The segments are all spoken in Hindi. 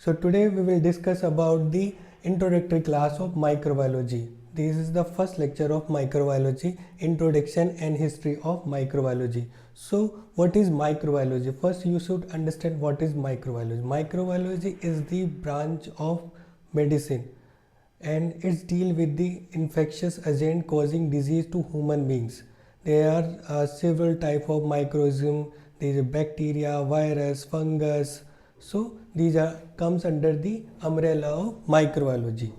So today we will discuss about the introductory class of microbiology. This is the first lecture of microbiology, introduction and history of microbiology. So what is microbiology? First you should understand what is microbiology. Microbiology is the branch of medicine and it's deal with the infectious agent causing disease to human beings. There are several type of microorganisms. There is a bacteria, virus, fungus. So these are comes under the umbrella of microbiology.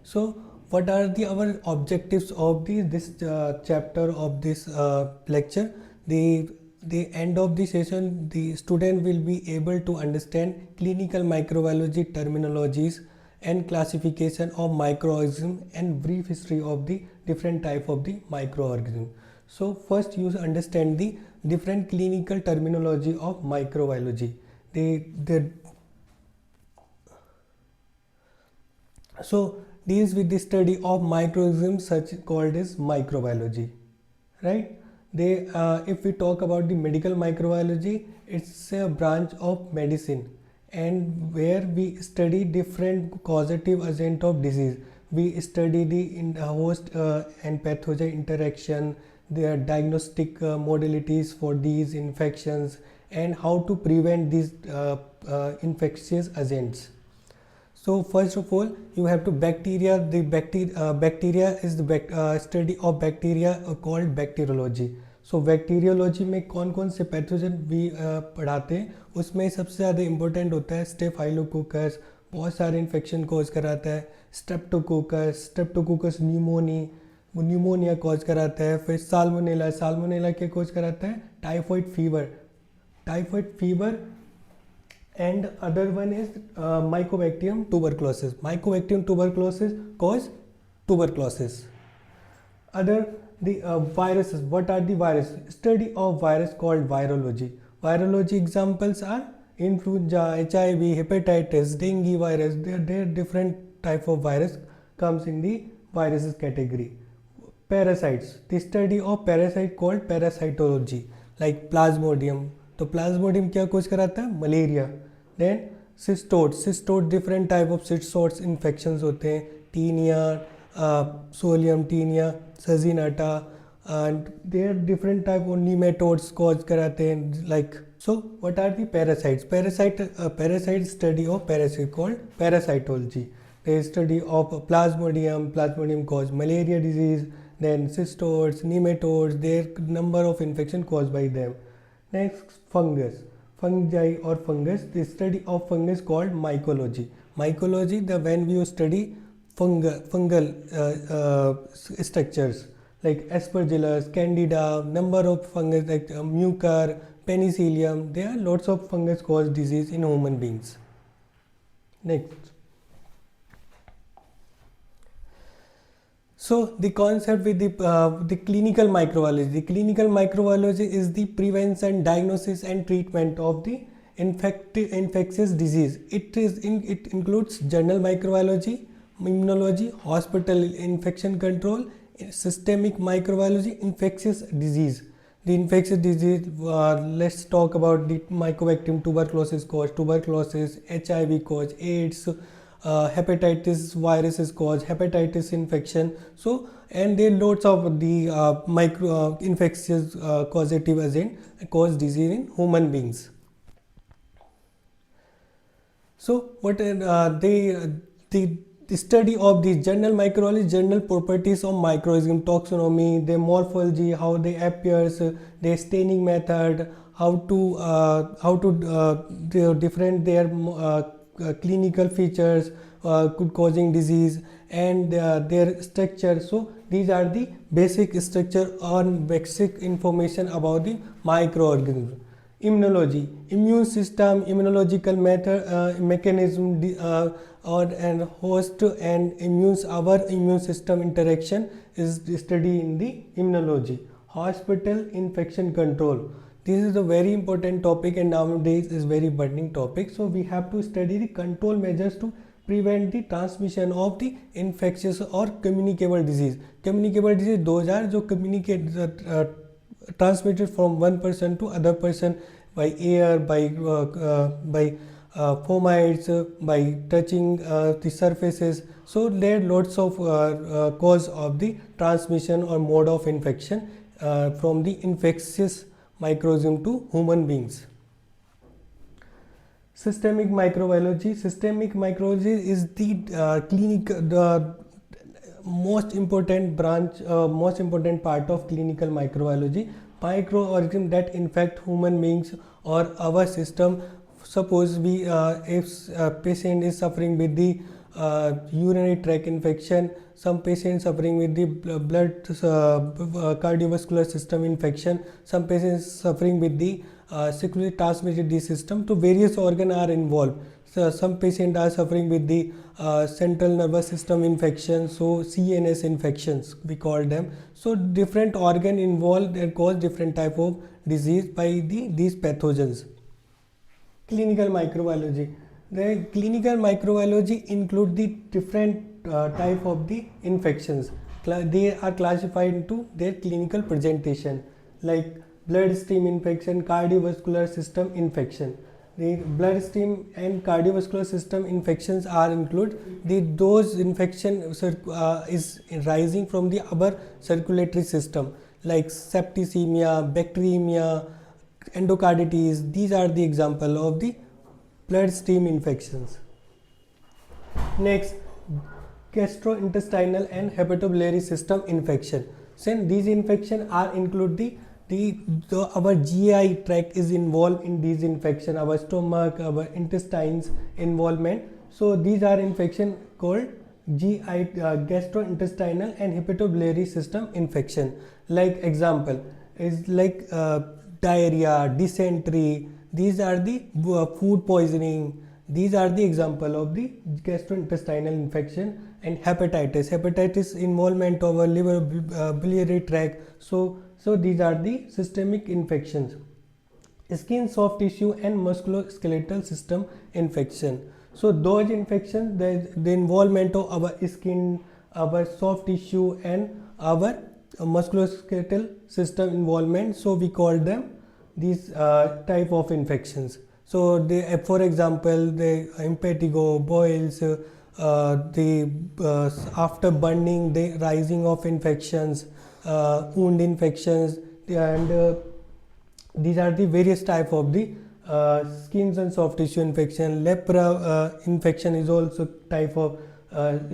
So what are the our objectives of this chapter of this lecture? The end of the session, the student will be able to understand clinical microbiology terminologies and classification of microorganisms and brief history of the different type of the microorganism. So first you understand the different clinical terminology of microbiology. So deals with the study of microorganisms such called as microbiology, right? If we talk about the medical microbiology, it's a branch of medicine and where we study different causative agent of disease. We study the host and pathogen interaction, their diagnostic modalities for these infections and how to prevent these infectious agents. So first of all, you have to bacteria. The bacteria is the study of bacteria called bacteriology. So bacteriology में कौन से पैथोजन भी पढ़ाते हैं, उसमें सबसे ज़्यादा इम्पोर्टेंट होता है स्टेफाइलोकोकस, बहुत सारे इन्फेक्शन कॉज कराता है, स्ट्रेप्टोकोकस न्यूमोनिया कॉज कराता है, फिर साल्मोनेला क्या कॉज कराता है, typhoid fever and other one is Mycobacterium tuberculosis. Mycobacterium tuberculosis cause tuberculosis. The viruses. What are the viruses? Study of virus called virology. Virology examples are influenza, HIV, hepatitis, dengue virus. There different type of virus comes in the viruses category. Parasites. The study of parasite called parasitology, like Plasmodium. तो प्लाज्मोडियम क्या कोज कराता है, malaria. Then cestode different type of cestodes infections होते हैं, Taenia, solium Taenia, saginata and there different type of nematodes cause कराते हैं like. So what are the parasites? Parasite study of parasite called parasitology. The study of Plasmodium cause malaria disease, then cestodes, nematodes, there number of infection cause by them. Next, fungi or fungus. The study of fungus called mycology. When we study fungal structures like Aspergillus, Candida, number of fungus like Mucor, Penicillium. There are lots of fungus cause disease in human beings. Next. So the concept with the clinical microbiology. The clinical microbiology is the prevention, diagnosis and treatment of the infectious disease. It includes general microbiology, immunology, hospital infection control, systemic microbiology, infectious disease. The infectious disease, let's talk about the Mycobacterium tuberculosis cause tuberculosis, HIV cause AIDS, hepatitis viruses cause hepatitis infection. So and there are lots of the infectious causative agent cause disease in human beings. So what the study of the general microbiology, general properties of microorganism, taxonomy, their morphology, how they appears, their staining method, how to different their clinical features causing disease and their structure. So these are the basic structure or basic information about the microorganism. Immunology, immune system, immunological mechanism and host and our immune system interaction is studied in the immunology. Hospital infection control. This is a very important topic and nowadays is very burning topic. So we have to study the control measures to prevent the transmission of the infectious or communicable disease. Communicable disease those are जो communicate transmitted from one person to other person. by air, by fomites, by touching the surfaces. So there are lots of cause of the transmission or mode of infection from the infectious microorganism to human beings. Systemic microbiology. Systemic microbiology is the most important branch, most important part of clinical microbiology. Microorganisms that infect human beings or our system. Suppose we, if a patient is suffering with the urinary tract infection, some patients suffering with the blood cardiovascular system infection, some patients suffering with the sexually transmitted disease system. So various organs are involved. So some patients are suffering with the central nervous system infection, so CNS infections we call them. So different organ involved and cause different type of disease by these pathogens. Clinical microbiology. The clinical microbiology include the different type of the infections. They are classified into their clinical presentation, like bloodstream infection, cardiovascular system infection. The bloodstream and cardiovascular system infections are include those infection is rising from the upper circulatory system, like septicemia, bacteremia, endocarditis. These are the example of the bloodstream infections. Next, gastrointestinal and hepatobiliary system infection. Since these infections are include our GI tract is involved in these infection, our stomach, our intestines involvement. So these are infection called GI, gastrointestinal and hepatobiliary system infection. Like example is like diarrhea, dysentery. These are the food poisoning. These are the example of the gastrointestinal infection. And hepatitis involvement of our liver, biliary tract. So these are the systemic infections. Skin, soft tissue and musculoskeletal system infection. So those infections, the involvement of our skin, our soft tissue and our musculoskeletal system involvement, so we call them these type of infections. So they, for example, the impetigo, boils, after burning, the rising of infections, wound infections, and these are the various type of the skins and soft tissue infection. Lepra infection is also type of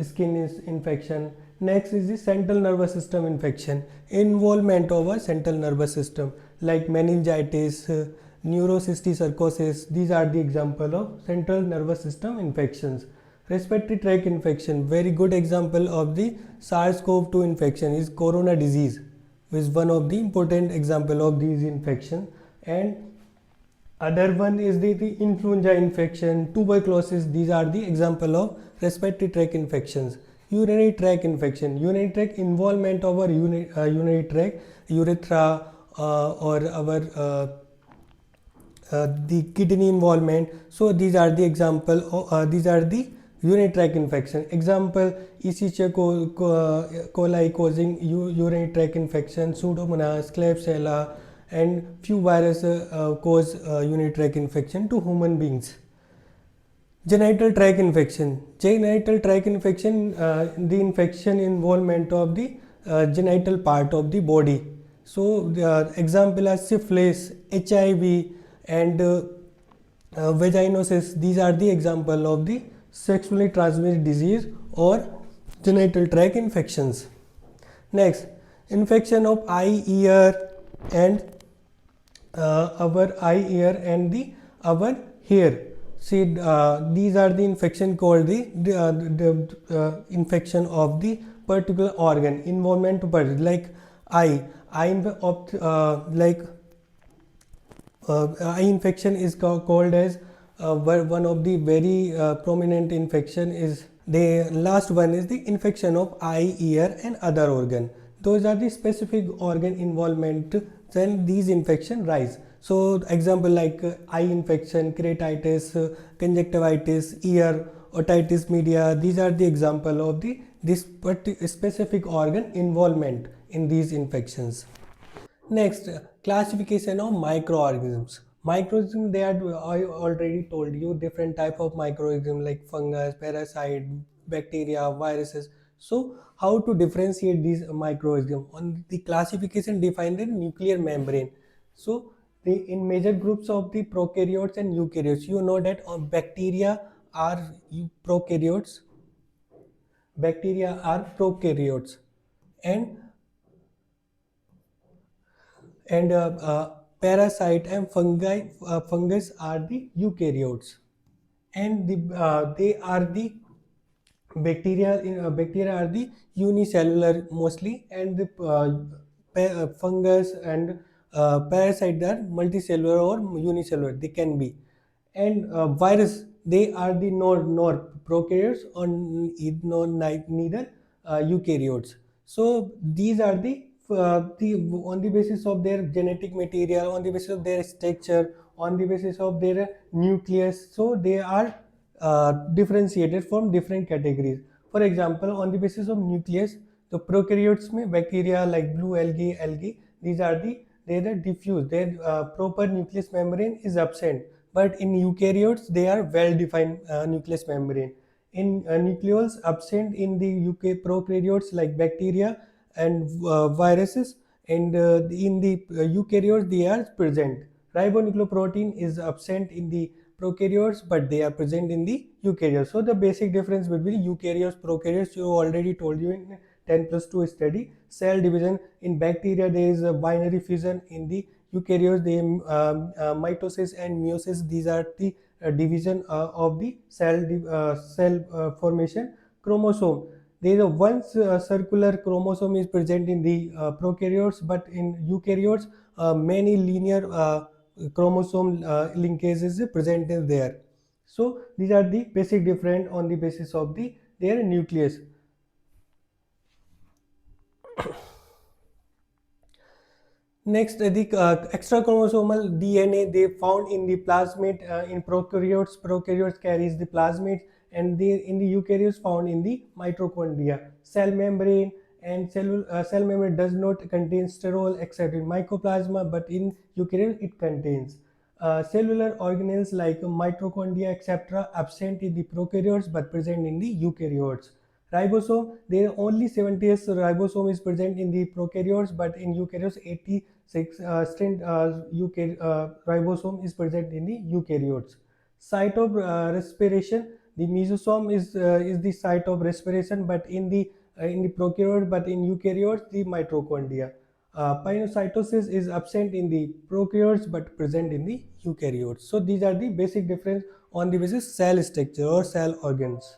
skin infection. Next is the central nervous system infection, involvement of our central nervous system, like meningitis, neurocysticercosis. These are the example of central nervous system infections. Respiratory tract infection, very good example of the SARS-CoV-2 infection is corona disease, which is one of the important example of these infection. And other one is the influenza infection, tuberculosis. These are the example of respiratory tract infections. Urinary tract infection, urinary tract involvement of our urinary tract, urethra, or our the kidney involvement. So these are the example of, these are the urinary tract infection. Example, Escherichia coli causing urinary tract infection, Pseudomonas, Klebsiella, and few viruses cause urinary tract infection to human beings. Genital tract infection. Genital tract infection, the infection involvement of the genital part of the body. So the example are syphilis, HIV, and vaginosis. These are the example of the sexually transmitted disease or genital tract infections. Next, infection of eye, ear, and our eye, ear, and our hair. See, these are the infection called the infection of the particular organ, involvement of part, like eye infection is called as one of the very prominent infection. Is the last one is the infection of eye, ear, and other organ. Those are the specific organ involvement when these infection rise. So example like eye infection, keratitis, conjunctivitis, ear, otitis media. These are the example of this specific organ involvement in these infections. Next, classification of microorganisms. Microorganisms, they are, I already told you, different type of microorganisms like fungus, parasite, bacteria, viruses. So how to differentiate these microorganisms? On the classification define the nuclear membrane. So the in major groups of the prokaryotes and eukaryotes, you know that bacteria are prokaryotes. Bacteria are prokaryotes, and parasite and fungus are the eukaryotes, and they are the bacteria are the unicellular mostly, and the fungus and parasite are multicellular or unicellular, they can be. And virus, they are the nor prokaryotes or neither eukaryotes. So these are the on the basis of their genetic material, on the basis of their structure, on the basis of their nucleus, so they are differentiated from different categories. For example, on the basis of nucleus, the prokaryotes में bacteria like blue algae, these are they are diffuse, their proper nucleus membrane is absent. But in eukaryotes, they are well defined nucleus membrane. In nucleoles absent in the UK prokaryotes like bacteria and viruses, and in the eukaryotes they are present. Ribonucleoprotein is absent in the prokaryotes, but they are present in the eukaryotes. So the basic difference between eukaryotes, prokaryotes, you already told you in 10 plus 2 study. Cell division, in bacteria there is a binary fission, in the eukaryotes they mitosis and meiosis, these are the division of the cell formation. Chromosome, there is a one circular chromosome is present in the prokaryotes, but in eukaryotes many linear chromosome linkages is present in there. So these are the basic difference on the basis of their nucleus. Next, the extra chromosomal DNA they found in the plasmid in prokaryotes. Prokaryotes carries the plasmids, and in the eukaryotes found in the mitochondria. Cell membrane, and cell membrane does not contain sterol except in mycoplasma, but in eukaryotes it contains. Cellular organelles like mitochondria etc. absent in the prokaryotes but present in the eukaryotes. Ribosome, there are only 70s ribosome is present in the prokaryotes, but in eukaryotes 86 ribosome is present in the eukaryotes. Site of respiration, the mesosome is the site of respiration, but in the prokaryotes, but in eukaryotes the mitochondria. Pinocytosis is absent in the prokaryotes but present in the eukaryotes. So these are the basic difference on the basis cell structure or cell organs.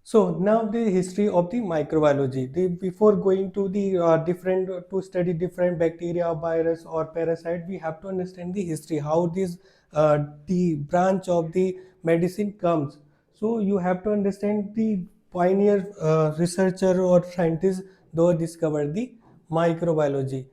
So now the history of the microbiology. Before going to the different to study different bacteria, virus, or parasite, we have to understand the history, how this the branch of the medicine comes. So you have to understand the pioneer researcher or scientist though discovered the microbiology.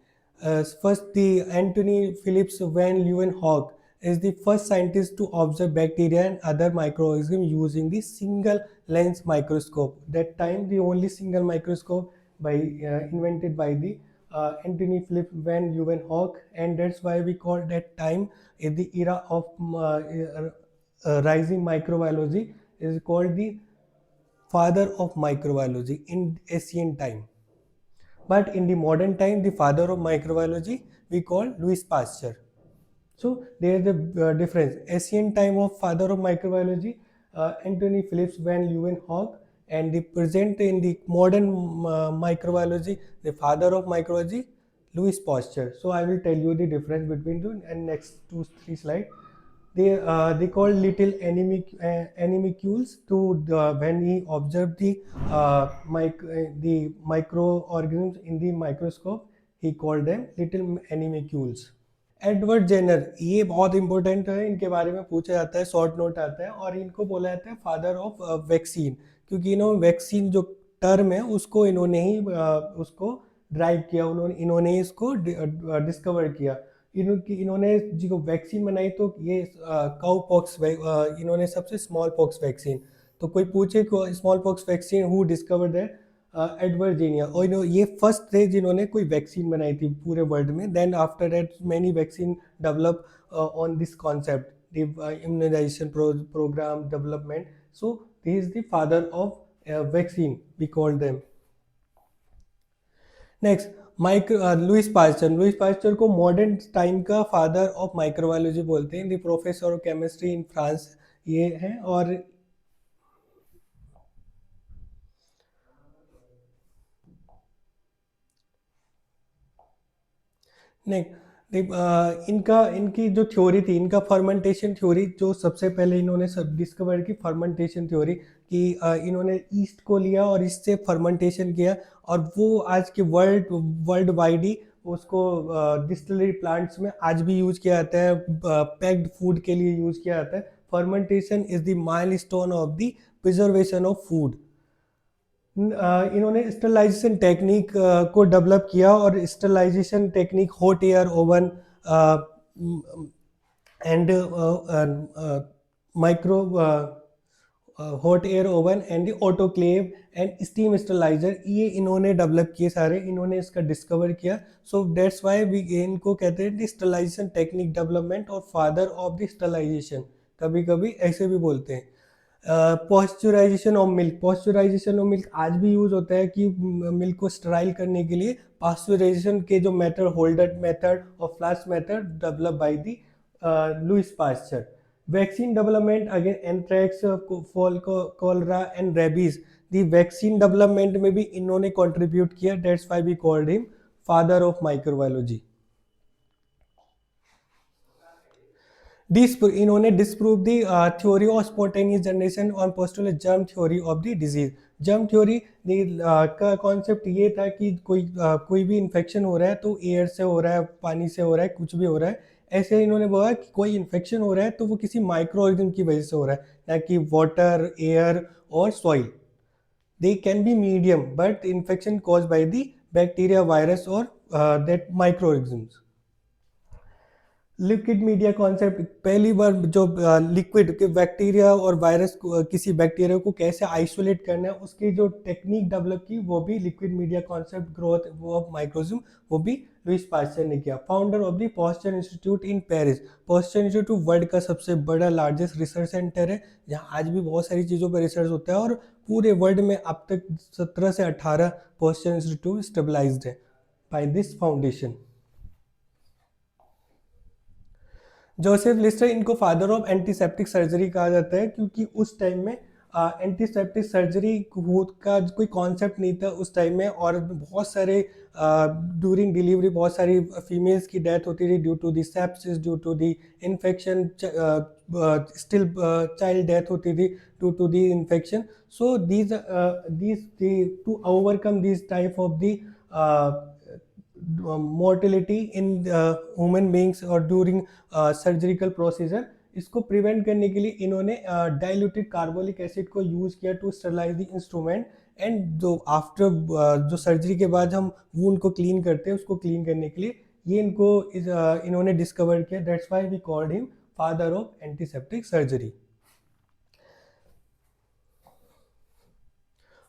First, the Anthony Phillips van Leeuwenhoek is the first scientist to observe bacteria and other microorganisms using the single lens microscope. That time, the only single microscope invented by the Anthony Phillips van Leeuwenhoek, and that's why we call that time the era of rising microbiology is called the father of microbiology in ancient time. But in the modern time, the father of microbiology we call Louis Pasteur. So there is the difference. Ancient time of father of microbiology, Anthony Phillips van Leeuwenhoek, and the present in the modern microbiology, the father of microbiology, Louis Pasteur. So I will tell you the difference between the and next 2-3 slides. They call little animalcules to when he observed the microorganisms in the microscope, he called them little animalcules. Edward Jenner, ये बहुत इंपॉर्टेंट है, इनके बारे में पूछा जाता है, शॉर्ट नोट आता है, और इनको बोला जाता है फादर ऑफ वैक्सीन, क्योंकि वैक्सीन जो टर्म है उसको इन्होंने ही उसको ड्राइव किया, इन्होंने इसको डिस्कवर किया। इन्होंने जो वैक्सीन बनाई तो ये काउ पॉक्स, इन्होंने सबसे स्मॉल पॉक्स वैक्सीन। तो कोई पूछे small pox vaccine who discover that, Edward Jenner, और ये फर्स्ट थे जिन्होंने कोई वैक्सीन बनाई थी पूरे वर्ल्ड में. Then after that many vaccine develop on this concept, the immunisation program development. So he is the father of vaccine, we call them. Next, Louis Pasteur. Louis Pasteur को मॉडर्न टाइम का फादर ऑफ माइक्रोबायोलॉजी बोलते हैं. The professor of chemistry in France ये हैं. और इनकी जो थ्योरी थी, इनका फर्मेंटेशन थ्योरी, जो सबसे पहले इन्होंने सब डिस्कवर की फर्मेंटेशन थ्योरी, कि इन्होंने ईस्ट को लिया और इससे फर्मेंटेशन किया, और वो आज के वर्ल्ड वाइड ही उसको डिस्टिलरी प्लांट्स में आज भी यूज किया जाता है, पैक्ड फूड के लिए यूज किया जाता है. Fermentation is the milestone of the preservation of food. इन्होंने स्टरलाइजेशन टेक्निक को डेवलप किया, और sterilisation technique hot air oven and micro hot air oven and autoclave and steam steriliser, ये इन्होंने डेवलप किए सारे, इन्होंने इसका डिस्कवर किया. सो दैट्स वाई वी इनको कहते हैं स्टरलाइजेशन टेक्निक डेवलपमेंट और फादर ऑफ द स्टरलाइजेशन, कभी कभी ऐसे भी बोलते हैं. Pasteurisation of milk. Pasteurisation of milk आज भी यूज होता है कि मिल्क को स्टराइल करने के लिए पास्चराइजेशन के जो मेथड, होल्डर मेथड और flask method develop by the Louis Pasteur. Vaccine development against anthrax, cholera and rabies. The vaccine development में भी इन्होंने कंट्रीब्यूट किया. That's why we called him father of microbiology. इन्होंने disprove the theory of spontaneous generation और postulate germ theory of the disease. Germ theory का कॉन्सेप्ट ये था कि कोई भी इन्फेक्शन हो रहा है तो एयर से हो रहा है, पानी से हो रहा है, कुछ भी हो रहा है. ऐसे इन्होंने बोला कि कोई इन्फेक्शन हो रहा है तो वो किसी माइक्रो ऑर्गेनिज्म की वजह से हो रहा है, ना कि वाटर, एयर और soil. They can be medium, but infection cause by the bacteria, virus और that micro organisms. Liquid media concept, पहली बार जो लिक्विड के बैक्टीरिया और वायरस को, किसी बैक्टीरिया को कैसे आइसोलेट करना है, उसकी जो टेक्निक डेवलप की, वो भी liquid media concept, growth of microzyme, वो भी लुइस पास्चर ने किया. Founder of the Pasteur Institute in Paris. Pasteur Institute world का सबसे बड़ा लार्जेस्ट रिसर्च सेंटर है, जहाँ आज भी बहुत सारी चीज़ों पर रिसर्च होता है, और पूरे वर्ल्ड में अब तक 17 से 18 पास्चर इंस्टीट्यूट स्टेबलाइज्ड है by this foundation. Joseph Lister, इनको फादर ऑफ एंटीसेप्टिक सर्जरी कहा जाता है, क्योंकि उस टाइम में एंटीसेप्टिक सर्जरी का कोई कॉन्सेप्ट नहीं था उस टाइम में, और बहुत सारे ड्यूरिंग डिलीवरी बहुत सारी फीमेल्स की डेथ होती थी due to the sepsis, due to the infection, still child death होती थी due to the infection. So these to overcome this type of the mortality in human beings और during surgical procedure, इसको प्रिवेंट करने के लिए इन्होंने डाइल्यूटेड कार्बोलिक एसिड को यूज किया to sterilise the instrument. And जो आफ्टर जो सर्जरी के बाद हम वूंड को क्लीन करते हैं, उसको क्लीन करने के लिए ये इन्होंने डिस्कवर किया. That's why we called him father of antiseptic surgery.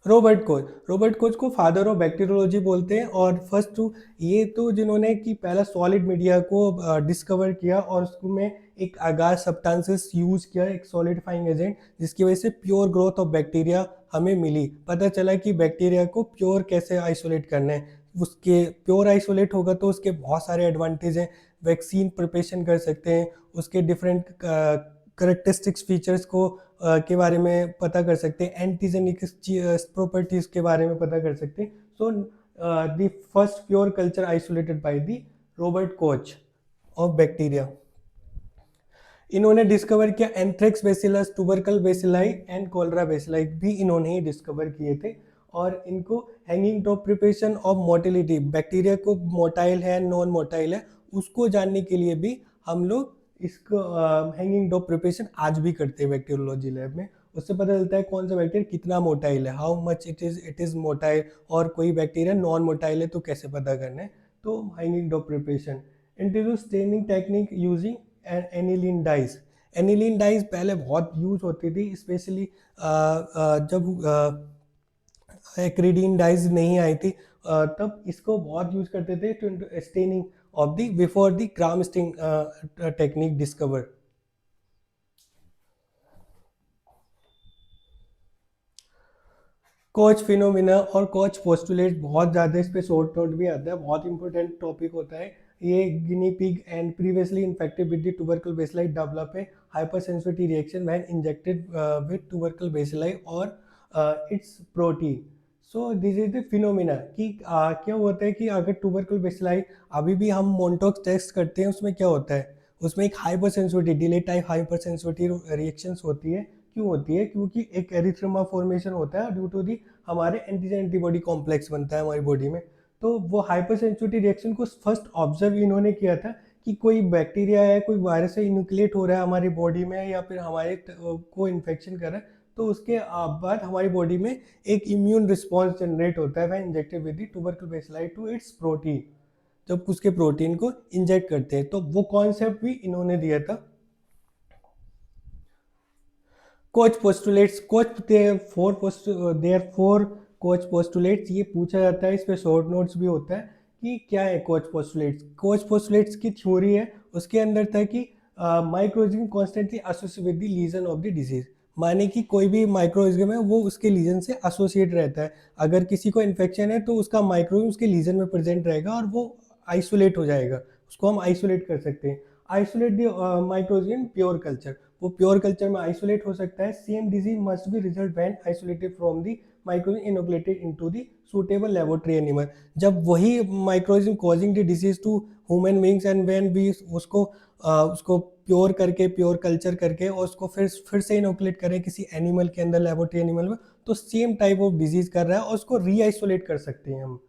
Robert Koch को फादर ऑफ बैक्टीरियोलॉजी बोलते हैं, और फर्स्ट ये तो जिन्होंने कि पहला सॉलिड मीडिया को डिस्कवर किया और उसमें एक अगार सब्सटेंसेस यूज किया, एक सॉलिडिफाइंग एजेंट, जिसकी वजह से प्योर ग्रोथ ऑफ बैक्टीरिया हमें मिली. पता चला कि बैक्टीरिया को प्योर कैसे आइसोलेट करना है. उसके प्योर आइसोलेट होगा तो उसके बहुत सारे एडवांटेज हैं. वैक्सीन प्रिपरेशन कर सकते हैं, उसके डिफरेंट करेक्टरिस्टिक्स फीचर्स को के बारे में पता कर सकते हैं, एंटीजेनिक प्रॉपर्टीज के बारे में पता कर सकते हैं. So the first pure culture isolated by the Robert Koch of bacteria. इन्होंने डिस्कवर किया anthrax bacillus, tubercle bacilli and cholera bacilli भी इन्होंने ही डिस्कवर किए थे. और इनको hanging top preparation of motility, bacteria को मोटाइल है नॉन मोटाइल है, उसको जानने के लिए भी हम लोग इसको हैंगिंग डॉप प्रिपरेशन आज भी करते हैं बैक्टीरियोलॉजी लैब में. उससे पता चलता है कौन सा बैक्टीरिया कितना मोटाइल है, how much it is motile, और कोई बैक्टीरिया नॉन मोटाइल है तो कैसे पता करना है. तो hanging drop preparation. Introduce staining technique using aniline dyes. Aniline dyes पहले बहुत यूज होती थी, स्पेशली जब एक्रिडीन डाइज नहीं आई थी, तब इसको बहुत यूज करते थे to staining of the before the Gram stain technique discover. Koch phenomena और कोच पोस्टुलेट बहुत ज़्यादा इस पे शॉर्ट नोट भी आता है, बहुत इंपॉर्टेंट टॉपिक होता है ये। Guinea pig and previously infected with the tubercle bacilli develop a hyper sensitivity reaction when injected with tubercle bacilli और its protein. So this is the phenomena कि क्या होता है कि अगर ट्यूबरकल बेसिलाई अभी भी हम मोन्टॉक्स टेस्ट करते हैं, उसमें क्या होता है, उसमें एक hyper sensitivity delay type hyper sensitivity reactions होती है। क्यों होती है? क्योंकि एक एरिथ्रोमा फॉर्मेशन होता है ड्यू टू दी हमारे एंटीजन एंटीबॉडी कॉम्प्लेक्स बनता है हमारी बॉडी में। तो वो हाइपर सेंसिटिविटी रिएक्शन को फर्स्ट ऑब्जर्व इन्होंने किया था कि कोई बैक्टीरिया है, कोई वायरस है, इन्यूक्लिएट हो रहा है हमारी बॉडी में या फिर हमारे को इन्फेक्शन कर रहा है, तो उसके बाद हमारी बॉडी में एक इम्यून रिस्पॉन्स जनरेट होता है when injected with the tubercle bacilli to its protein. जब उसके प्रोटीन को इंजेक्ट करते हैं, तो वो कॉन्सेप्ट भी इन्होंने दिया था। Koch postulates, there four Koch postulates, ये पूछा जाता है, इस पे शॉर्ट नोट्स भी होता है कि क्या है कोच पोस्टुलेट्स। कोच पोस्टुलेट्स की थ्योरी है, उसके अंदर था कि microorganism constantly associate with the lesion of the disease, माने कि कोई भी माइक्रोऑर्गेनिज्म है वो उसके लीजन से एसोसिएट रहता है। अगर किसी को इन्फेक्शन है तो उसका माइक्रोऑर्गेनिज्म उसके लीजन में प्रेजेंट रहेगा और वो आइसोलेट हो जाएगा, उसको हम आइसोलेट कर सकते हैं। Isolate the microorganism pure culture, वो प्योर कल्चर में आइसोलेट हो सकता है। Same disease must be result when isolated from the microorganism inoculated into the suitable laboratory animal. जब वही microorganism causing the disease to human beings and when we उसको प्योर करके, प्योर कल्चर करके और उसको फिर से इनोकुलेट करें किसी एनिमल के अंदर, लेबोरेटरी एनिमल में, तो सेम टाइप ऑफ डिजीज कर रहा है और उसको री आइसोलेट कर सकते हैं हम।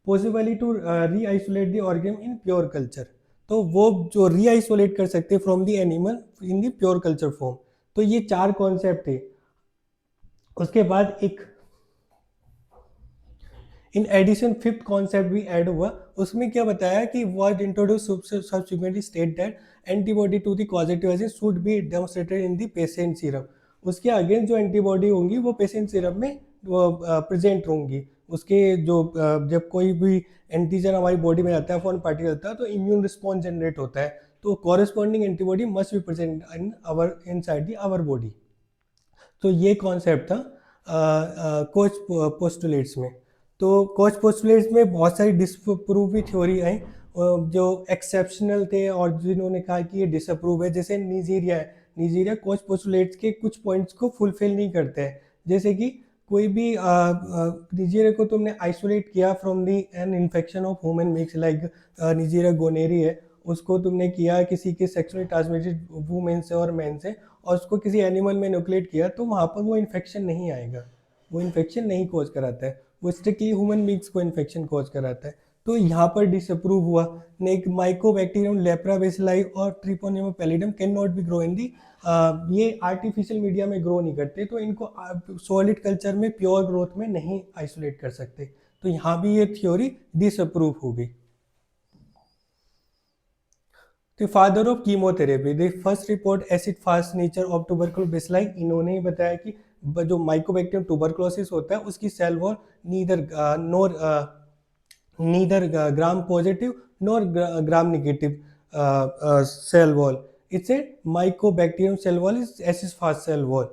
Possibly to reisolate the organism in pure culture, तो वो जो री आइसोलेट कर सकते हैं from the animal in the pure culture form. तो ये चार कॉन्सेप्ट थे। उसके बाद एक इन एडिशन फिफ्थ कॉन्सेप्ट भी ऐड हुआ, उसमें क्या बताया कि was introduce subsequently state that antibody to the causative agent should be demonstrated in the patient serum. उसके अगेंस्ट जो एंटीबॉडी होंगी वो पेशेंट सीरम में प्रेजेंट होंगी। उसके जो जब कोई भी एंटीजन हमारी बॉडी में आता है, फॉरेन पार्टिकल आता है, तो इम्यून रिस्पॉन्स जनरेट होता है, तो corresponding antibody must be present in our inside the our body. तो ये कॉन्सेप्ट था कोच पोस्टुलेट्स में। तो कोच पोस्टुलेट्स में बहुत सारी डिसअप्रूव भी थ्योरी आई जो एक्सेप्शनल थे और जिन्होंने कहा कि ये डिसअप्रूव है। जैसे नीजीरिया है, नीजीरिया कोच पोस्टुलेट्स के कुछ पॉइंट्स को फुलफिल नहीं करते हैं। जैसे कि कोई भी नीजीरिया को तुमने आइसोलेट किया from the an infection of human beings, like Neisseria gonorrhoeae है, उसको तुमने किया किसी के सेक्सुअली ट्रांसमिटेड वुमेन से और मैन से, और उसको किसी एनिमल में न्यूक्लिएट किया, तो वहाँ पर वो इन्फेक्शन नहीं आएगा, वो इन्फेक्शन नहीं कॉज कराता है, वो स्ट्रिक्टली ह्यूमन बींग्स को इन्फेक्शन कॉज कराता है। तो यहाँ पर डिसअप्रूव हुआ। नेक माइकोबैक्टीरियम लेप्राबेसिलाई और Treponema pallidum can not be grow in the, ये आर्टिफिशियल मीडिया में ग्रो नहीं करते, तो इनको सॉलिड कल्चर में प्योर ग्रोथ में नहीं आइसोलेट कर सकते। तो यहाँ भी ये थ्योरी डिसअप्रूव हो गई। The father of chemotherapy, the first report acid fast nature of tuberculosis bacilli, इन्होंने ही बताया कि जो माइकोबैक्टीरियम ट्यूबरकुलोसिस होता है उसकी cell wall neither Gram positive nor Gram negative cell wall, it's a mycobacterium cell wall is acid fast cell wall.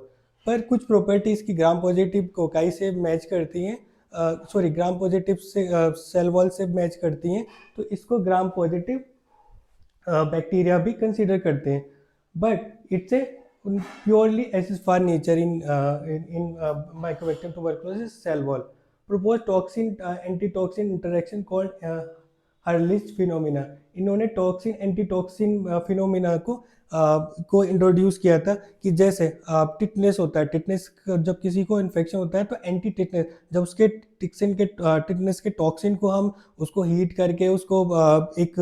पर कुछ प्रॉपर्टीज की ग्राम पॉजिटिव कोकाई से मैच करती हैं, ग्राम पॉजिटिव से सेल वॉल से मैच करती हैं, तो इसको ग्राम पॉजिटिव बैक्टीरिया भी कंसिडर करते हैं। But it's a purely acid फार nature in mycobacterium tuberculosis cell wall. Propose toxin antitoxin interaction called हर्लिच phenomena, इन्होंने टॉक्सिन एंटीटॉक्सिन फिनोमिना को इंट्रोड्यूस किया था कि जैसे टिटनेस होता है, टिटनेस जब किसी को इन्फेक्शन होता है तो एंटी टिटनेस, जब उसके टिटनेस के टॉक्सिन को हम उसको हीट करके उसको एक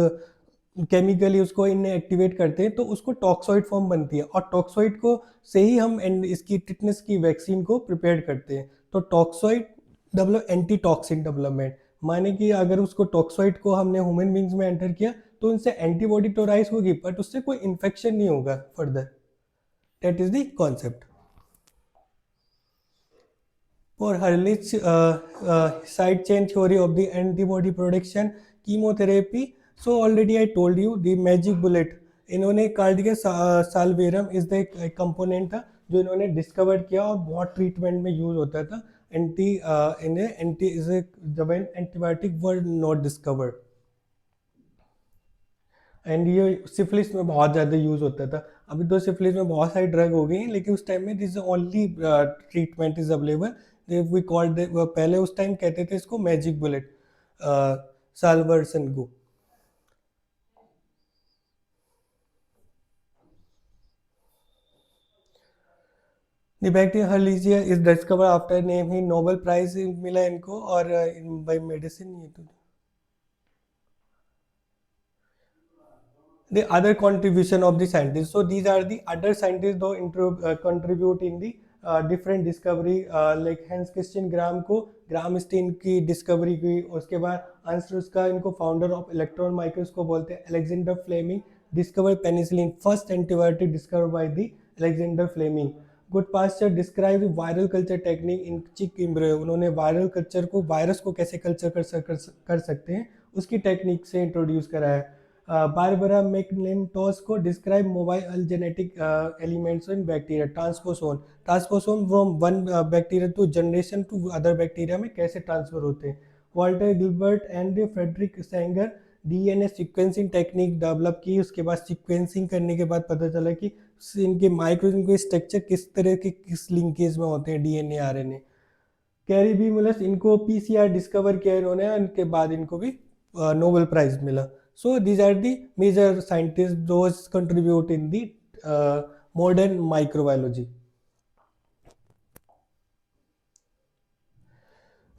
केमिकली उसको इन्हें एक्टिवेट करते हैं, तो उसको टॉक्सॉइड फॉर्म बनती है, और टॉक्सॉइड को से ही हम इसकी टिटनेस की वैक्सीन को प्रिपेयर करते हैं। तो toxoid develop anti toxin development, माने कि अगर उसको टॉक्सॉइड को हमने ह्यूमन बींग्स में एंटर किया तो उनसे एंटीबॉडी तो राइज होगी, बट उससे कोई इन्फेक्शन नहीं होगा further. That is the concept. For Hurlich's side chain theory of the antibody production chemotherapy, so already I told you the magic bullet इन्होंने कार्डियक साल्वेरम इज द कंपोनेंट था जो इन्होंने डिस्कवर किया और बहुत ट्रीटमेंट में यूज होता था एंटी इन्हें anti is when antibiotic were not discovered and ये सिफिलिस में बहुत ज़्यादा यूज़ होता था. अभी तो सिफिलिस में बहुत सारी ड्रग हो गई हैं लेकिन उस टाइम में this only treatment is available. We called पहले उस टाइम कहते थे इसको मैजिक बुलेट साल्वर्सन को. The bacteria Herlichia is discovered after name ही नोबेल प्राइज मिला इनको और बाय मेडिसिन. ये तो the other contribution of the scientists. So these are the other scientists though contribute in the different discovery like Hans Christian Graham को ग्रामस्टीन की डिस्कवरी की. उसके बाद अंसरुस का इनको फाउंडर ऑफ इलेक्ट्रॉन माइक्रोस्कोप बोलते हैं. Alexander Fleming discover penicillin first antibiotic discover by the Alexander Fleming. Goodpasture describe viral culture technique in chick embryo. उन्होंने वायरल कल्चर को वायरस को कैसे कल्चर कर सकते हैं उसकी टेक्निक से इंट्रोड्यूस कराया. बारबरा मैकलिंटोश को describe mobile genetic elements in bacteria. Transposome from one bacteria to generation to other bacteria में कैसे ट्रांसफर होते हैं. Walter Gilbert and Frederick Sanger DNA sequencing technique develop की. उसके बाद सीक्वेंसिंग करने के बाद पता चला कि इनके माइक्रोन के स्ट्रक्चर किस तरह के किस लिंकेज में होते हैं डीएनए आरएनए. कैरी बी मुलस इनको पीसीआर डिस्कवर किया इन्होंने. उनके बाद इनको भी नोबेल प्राइज मिला. So these are the major scientists those contribute in the modern microbiology.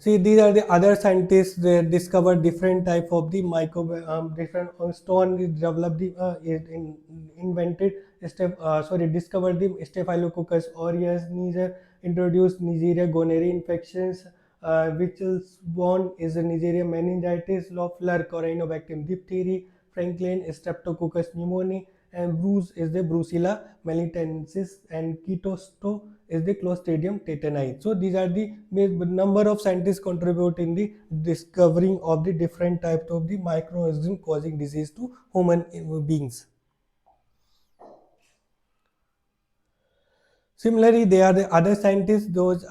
See, these are the other scientists. They discovered different type of the different stone developed the invented discovered the Staphylococcus aureus. Neither introduced Neisseria gonorrhea infections. Which is born is the Neisseria meningitis, Loeffler Corynebacterium diphtheria, Franklin Streptococcus pneumoniae, and Bruce is the Brucella melitensis, and Ketosto is the Clostridium tetani. So these are the number of scientists contribute in the discovering of the different types of the microorganisms causing disease to human beings. Similarly, they are the other scientists those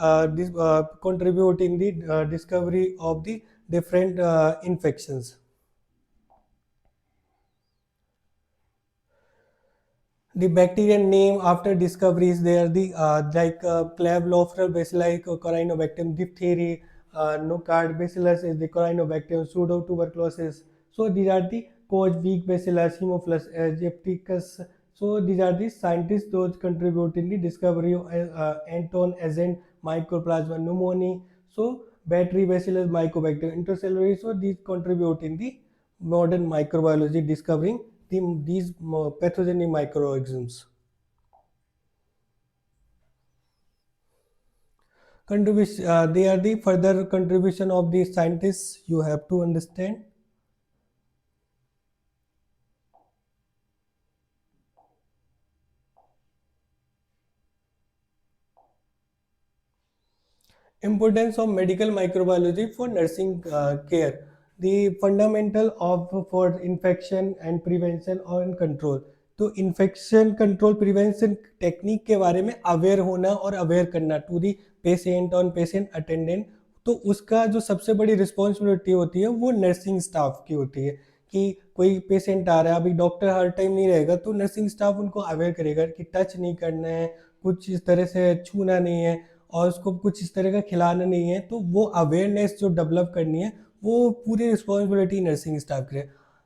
contribute in the discovery of the different infections. The bacteria name after discoveries they are the Clave-Loeffler bacilli Corynebacterium diphtheria, Nocardi bacillus is the Corynebacterium pseudotuberculosis. So these are the Koch-Weak bacillus, Haemophilus aegypticus. So these are the scientists those contribute in the discovery of Anton Agent Mycoplasma pneumoniae. So battery bacillus Mycobacterium intracellular. So these contribute in the modern microbiology discovering these pathogenic microorganisms. They are the further contribution of the scientists you have to understand. Importance of medical microbiology for nursing care. The fundamental of for infection and prevention और control. तो इन्फेक्शन कंट्रोल प्रिवेंशन टेक्निक के बारे में अवेयर होना और अवेयर करना to the patient on patient attendant. तो उसका जो सबसे बड़ी रिस्पॉन्सिबिलिटी होती है वो नर्सिंग स्टाफ की होती है कि कोई पेशेंट आ रहा है. अभी डॉक्टर हर टाइम नहीं रहेगा तो नर्सिंग स्टाफ उनको अवेयर करेगा कि टच नहीं करना है, कुछ इस तरह से छूना नहीं है और उसको कुछ इस तरह का खिलाना नहीं है. तो वो अवेयरनेस जो डेवलप करनी है वो पूरी रिस्पॉन्सिबिलिटी नर्सिंग स्टाफ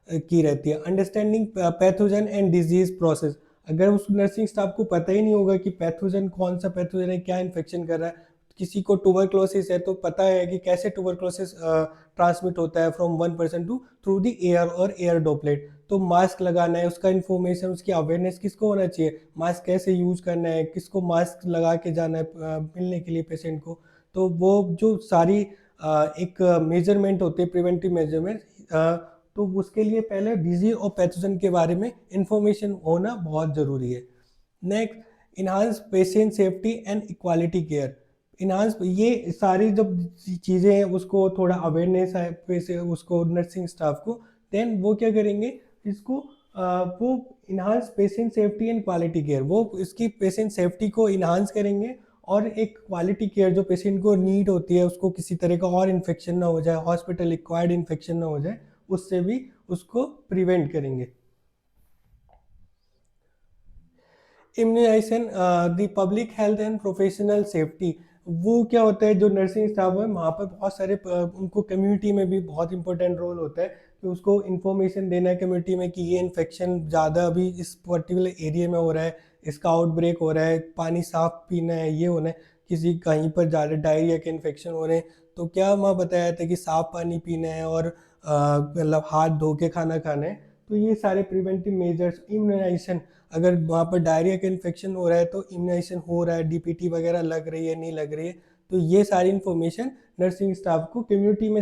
की रहती है. Understanding pathogen and disease process. अगर उस नर्सिंग स्टाफ को पता ही नहीं होगा कि पैथोजन कौन सा पैथोजन है, क्या इन्फेक्शन कर रहा है. किसी को ट्यूबरक्लोसिस है तो पता है कि कैसे ट्यूबरक्लोसिस ट्रांसमिट होता है from one person to through the air और एयर ड्रॉपलेट. तो मास्क लगाना है, उसका इन्फॉर्मेशन उसकी अवेयरनेस किसको होना चाहिए, मास्क कैसे यूज करना है, किसको मास्क लगा के जाना है मिलने के लिए पेशेंट को. तो वो जो सारी एक मेजरमेंट होते हैं प्रिवेंटिव मेजरमेंट, तो उसके लिए पहले डिजीज और पैथोजन के बारे में इंफॉर्मेशन होना बहुत ज़रूरी है. Next, enhance patient safety and equality care. Enhance ये सारी जब चीज़ें हैं उसको थोड़ा अवेयरनेस है पे से उसको नर्सिंग स्टाफ को, देन वो क्या करेंगे इसको वो enhance patient safety and quality care, वो इसकी पेशेंट सेफ्टी को इन्हांस करेंगे और एक क्वालिटी केयर जो पेशेंट को नीड होती है उसको किसी तरह का और इन्फेक्शन ना हो जाए, हॉस्पिटल एक्वायर्ड इन्फेक्शन ना हो जाए, उससे भी उसको प्रिवेंट करेंगे। Immunisation the public health and professional safety, वो क्या होता है जो नर्सिंग स्टाफ है वहाँ पर बहुत सारे उनको कम्युनिटी में भी बहुत इंपॉर्टेंट रोल होता है कि उसको इन्फॉर्मेशन देना है कम्युनिटी में कि ये इन्फेक्शन ज़्यादा अभी इस पर्टिकुलर एरिया में हो रहा है, इसका आउटब्रेक हो रहा है, पानी साफ पीना है, ये होना है, किसी कहीं पर ज़्यादा डायरिया के इन्फेक्शन हो रहे हैं तो क्या वहाँ बताया था कि साफ पानी पीना है और मतलब हाथ धो के खाना खाना है। तो ये सारे प्रिवेंटिव मेजर्स, इम्यूनाइजेशन, अगर वहाँ पर डायरिया का इन्फेक्शन हो रहा है तो इम्यूनाइजेशन हो रहा है, डीपीटी वगैरह लग रही है नहीं लग रही है, तो ये सारी इन्फॉर्मेशन नर्सिंग स्टाफ को कम्युनिटी में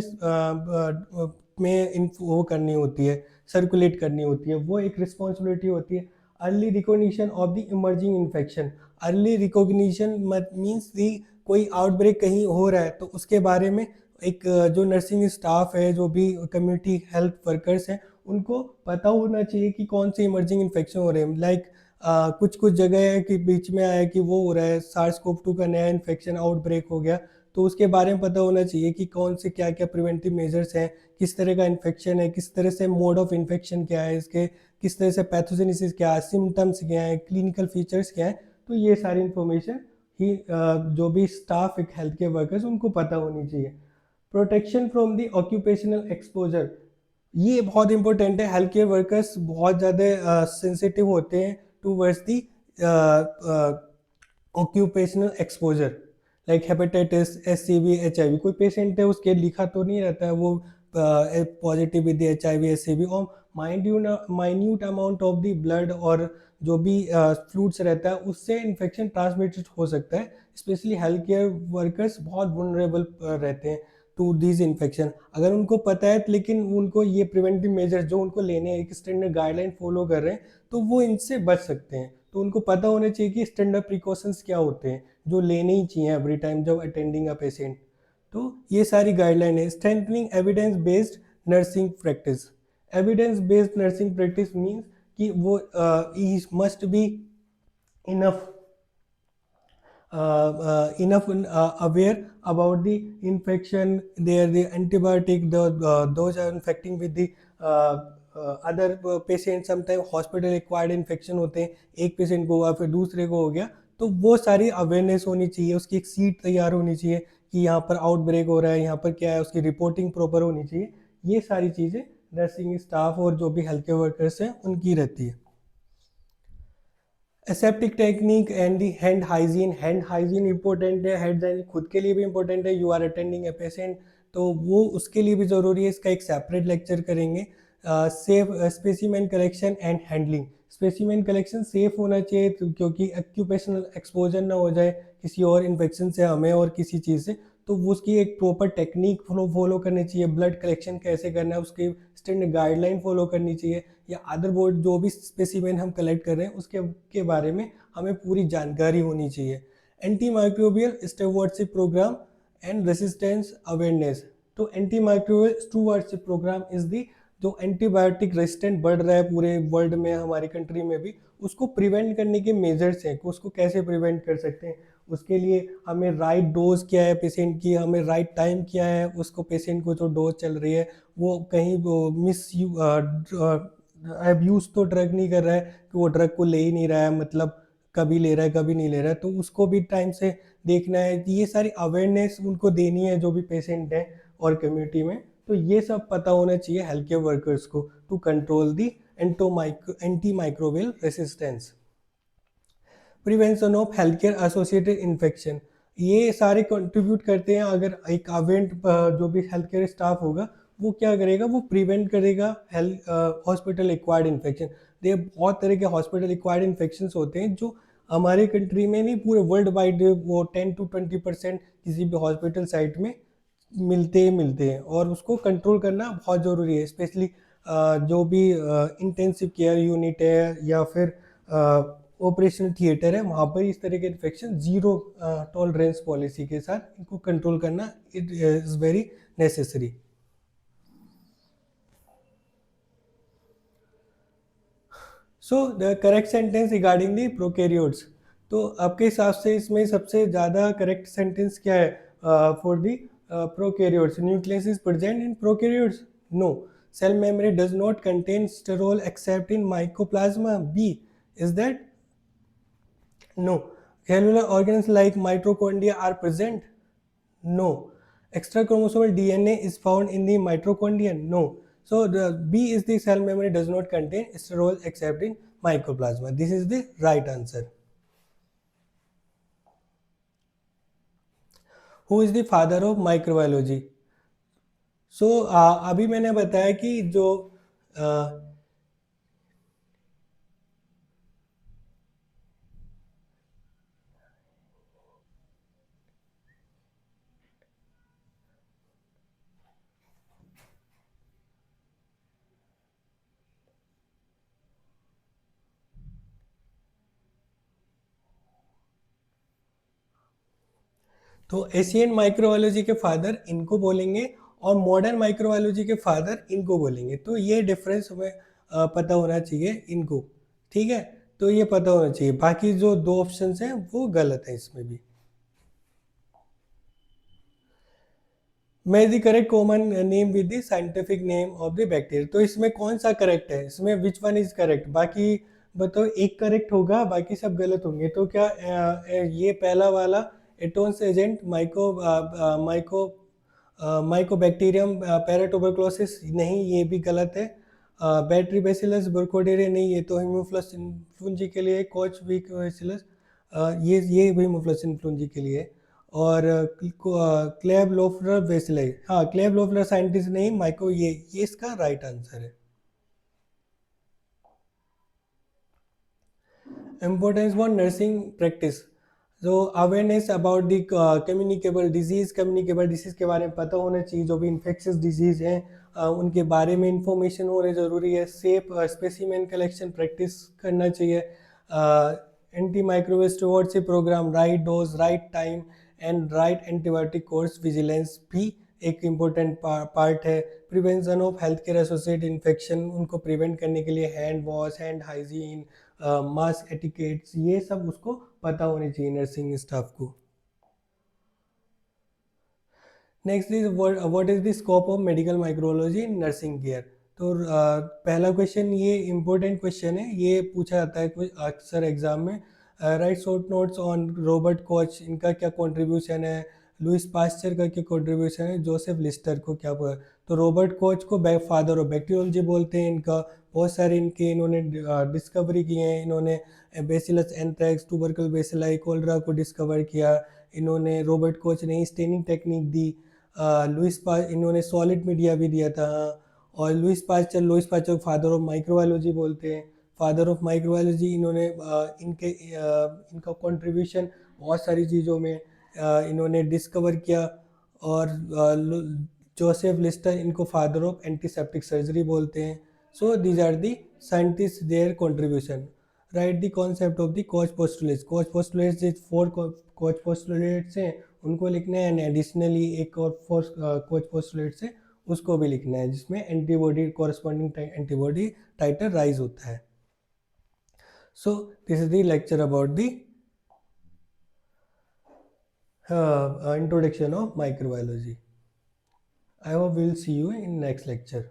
वो करनी होती है, सर्कुलेट करनी होती है, वो एक रिस्पॉन्सिबिलिटी होती है। Early recognition of the emerging infection, early recognition means the कोई आउटब्रेक कहीं हो रहा है तो उसके बारे में एक जो नर्सिंग स्टाफ है, जो भी कम्युनिटी हेल्थ वर्कर्स हैं, उनको पता होना चाहिए कि कौन से इमर्जिंग इन्फेक्शन हो रहे हैं। लाइक कुछ कुछ जगह है कि बीच में आया कि वो हो रहा है सार्स कोव 2 का नया इन्फेक्शन आउटब्रेक हो गया, तो उसके बारे में पता होना चाहिए कि कौन से क्या क्या प्रिवेंटिव मेजर्स हैं, किस तरह का इन्फेक्शन है, किस तरह से मोड ऑफ इन्फेक्शन क्या है इसके, किस तरह से पैथोजेनेसिस क्या है, सिम्टम्स क्या है, क्लिनिकल फीचर्स क्या है। तो ये सारी इन्फॉर्मेशन ही जो भी स्टाफ एक हेल्थ केयर वर्कर्स उनको पता होनी चाहिए। Protection from the occupational exposure, ये बहुत इंपॉर्टेंट है। हेल्थ केयर वर्कर्स बहुत ज़्यादा सेंसिटिव होते हैं towards the occupational exposure, like hepatitis, SCV, HIV. कोई पेशेंट है उसके लिखा तो नहीं रहता है वो पॉजिटिव विद एचआईवी एससीवी, और minute amount of the blood और जो भी फ्लूइड्स रहता है उससे इन्फेक्शन ट्रांसमिटेड हो सकता है। स्पेशली हेल्थ केयर वर्कर्स बहुत वनरेबल रहते हैं टू दिस इन्फेक्शन। अगर उनको पता है लेकिन उनको ये प्रिवेंटिव मेजर्स जो उनको लेने हैं, एक स्टैंडर्ड गाइडलाइन फॉलो कर रहे हैं, तो वो इनसे बच सकते हैं। तो उनको पता होना चाहिए कि स्टैंडर्ड प्रिकॉशंस क्या होते हैं जो लेने ही चाहिए एवरी टाइम जब अटेंडिंग अ पेशेंट। तो ये सारी गाइडलाइन है। Strengthening evidence based nursing practice, evidence based nursing practice means कि वो must be enough enough aware about the infection, there the antibiotic, those are infecting with the other patient, sometimes hospital acquired infection होते हैं, एक पेशेंट को हुआ फिर दूसरे को हो गया, तो वो सारी अवेयरनेस होनी चाहिए, उसकी एक सीट तैयार होनी चाहिए कि यहाँ पर आउटब्रेक हो रहा है, यहाँ पर क्या है, उसकी रिपोर्टिंग प्रॉपर होनी चाहिए। ये सारी चीज़ें नर्सिंग स्टाफ और जो भी हेल्थ केयर वर्कर्स हैं उनकी रहती है। Aseptic technique and the hand hygiene, hand hygiene important है, हैंड हाइजीन खुद के लिए भी इंपॉर्टेंट है, you are attending a patient तो वो उसके लिए भी ज़रूरी है, इसका एक सेपरेट लेक्चर करेंगे। Safe specimen collection and handling, specimen collection safe होना चाहिए क्योंकि एक्यूपेशनल एक्सपोजर ना हो जाए किसी और इन्फेक्शन से हमें और किसी चीज़ से, तो वो उसकी एक प्रॉपर टेक्निक फॉलो करनी चाहिए। ब्लड कलेक्शन कैसे करना है उसकी स्टैंडर्ड गाइडलाइन फॉलो करनी चाहिए, या अदर बोर्ड जो भी स्पेसिमेन हम कलेक्ट कर रहे हैं उसके के बारे में हमें पूरी जानकारी होनी चाहिए। Anti microbial stewardship programme and resistance awareness, तो anti microbial stewardship programme is the, जो एंटीबायोटिक रेजिस्टेंट बढ़ रहा है पूरे वर्ल्ड में, हमारी कंट्री में भी, उसको प्रिवेंट करने के मेजर्स हैं कि उसको कैसे प्रिवेंट कर सकते हैं। उसके लिए हमें राइट डोज क्या है पेशेंट की, हमें राइट टाइम क्या है, उसको पेशेंट को जो डोज चल रही है वो कहीं मिस अब्यूज़ तो ड्रग नहीं कर रहा है कि वो ड्रग को ले ही नहीं रहा है, मतलब कभी ले रहा है कभी नहीं ले रहा है, तो उसको भी टाइम से देखना है। ये सारी अवेयरनेस उनको देनी है जो भी पेशेंट हैं और कम्युनिटी में, तो ये सब पता होना चाहिए हेल्थ केयर वर्कर्स को to control the antimicrobial resistance. Prevention of health care associated infection, ये सारे कंट्रीब्यूट करते हैं। अगर एक इवेंट जो भी हेल्थ केयर स्टाफ होगा वो क्या करेगा, वो प्रिवेंट करेगा हेल्थ हॉस्पिटल एक्वायर्ड इन्फेक्शन। ये बहुत तरह के हॉस्पिटल एक्वायर्ड इन्फेक्शन होते हैं जो हमारे कंट्री में नहीं पूरे वर्ल्ड वाइड वो 10 to 20% किसी भी हॉस्पिटल साइट में मिलते हैं, और उसको कंट्रोल करना बहुत ज़रूरी है। स्पेशली जो भी इंटेंसिव केयर यूनिट है या फिर ऑपरेशनल थिएटर है, वहाँ पर इस तरह के इन्फेक्शन जीरो टॉलरेंस पॉलिसी के साथ इनको कंट्रोल करना it is very necessary. So the correct sentence regarding the prokaryotes. तो आपके हिसाब से इसमें सबसे ज़्यादा करेक्ट सेंटेंस क्या है for the prokaryotes? Nucleus is present in prokaryotes? No. Cell memory does not contain sterol except in mycoplasma? B. Is that? No. Cellular organs like mitochondria are present? No. Extra chromosomal DNA is found in the mitochondria? No. So the B is the cell memory does not contain sterol except in mycoplasma. This is the right answer. Who is the father of microbiology? So अभी मैंने बताया कि जो तो एशियन माइक्रोबायोलॉजी के फादर इनको बोलेंगे और मॉडर्न माइक्रोबायोलॉजी के फादर इनको बोलेंगे. तो ये डिफरेंस हमें पता होना चाहिए इनको. ठीक है, तो ये पता होना चाहिए. बाकी जो दो ऑप्शंस हैं वो गलत है इसमें भी. Match the correct common name with the scientific name of the bacteria. तो इसमें कौन सा करेक्ट है? इसमें विच वन इज करेक्ट? बाकी बताओ, एक करेक्ट होगा बाकी सब गलत होंगे. तो क्या ये पहला वाला एटोन्स एजेंट माइको माइकोबैक्टीरियम पैराटुबरकुलोसिस, नहीं ये भी गलत है. बैटरी बेसिलस बुर्कोडेरिया, नहीं ये तो हीमोफ्लस इन्फ्लुएंजा के लिए. कोच वीक बेसिलस, ये भी हीमोफ्लस इन्फ्लुएंजा के लिए. और क्लेब लोफलर वेसिलाई, हाँ क्लेब लोफलर साइंटिस्ट नहीं, माइको, ये इसका राइट आंसर है. Importance for nursing practice. तो awareness about the communicable disease के बारे में पता होना चाहिए. जो भी इन्फेक्शियस डिजीज़ हैं उनके बारे में इंफॉर्मेशन होना ज़रूरी है. सेफ स्पेसिमेन कलेक्शन प्रैक्टिस करना चाहिए. Anti microwave stewardship programme, right dose, right time and right antibiotic course vigilance भी एक इम्पोर्टेंट पार्ट है. Prevention of health care associated infection, उनको प्रिवेंट करने के लिए hand wash, hand hygiene, mask etiquettes, ये सब उसको पता होनी चाहिए नर्सिंग स्टाफ को. Next is what is the scope of medical microbiology in nursing care. तो पहला क्वेश्चन ये इम्पोर्टेंट क्वेश्चन है, ये पूछा जाता है कुछ अक्सर एग्जाम में. Right short notes on Robert Koch, इनका क्या कंट्रीब्यूशन है. लुइस पास्चर का क्या कंट्रीब्यूशन है. जोसेफ लिस्टर को क्या पता. तो रॉबर्ट कोच को फादर ऑफ बैक्टीरियोलॉजी बोलते हैं. इनका बहुत सारे इन्होंने डिस्कवरी किए हैं. इन्होंने bacillus anthrax, tubercle bacilli, cholera को डिस्कवर किया. इन्होंने रॉबर्ट कोच ने स्टेनिंग टेक्निक दी. इन्होंने सॉलिड मीडिया भी दिया था. और लुइस पास्चर को फादर ऑफ माइक्रोबायोलॉजी बोलते हैं. फादर ऑफ माइक्रोबायोलॉजी, इन्होंने इनका कंट्रीब्यूशन बहुत सारी चीज़ों में इन्होंने डिस्कवर किया. और जोसेफ लिस्टर, इनको फादर ऑफ एंटीसेप्टिक सर्जरी बोलते हैं. So these are the scientist, their contribution. Right the concept of the Koch postulates. Koch postulates जो 4 कोच पोस्टुलेट्स हैं उनको लिखना है. एंड एडिशनली एक और 4 कोच पोस्टुलेट्स है उसको भी लिखना है, जिसमें एंटीबॉडी कॉरस्पॉन्डिंग एंटीबॉडी टाइटर राइज होता है. सो this is the lecture about the introduction of microbiology. I hope we will see you in next lecture.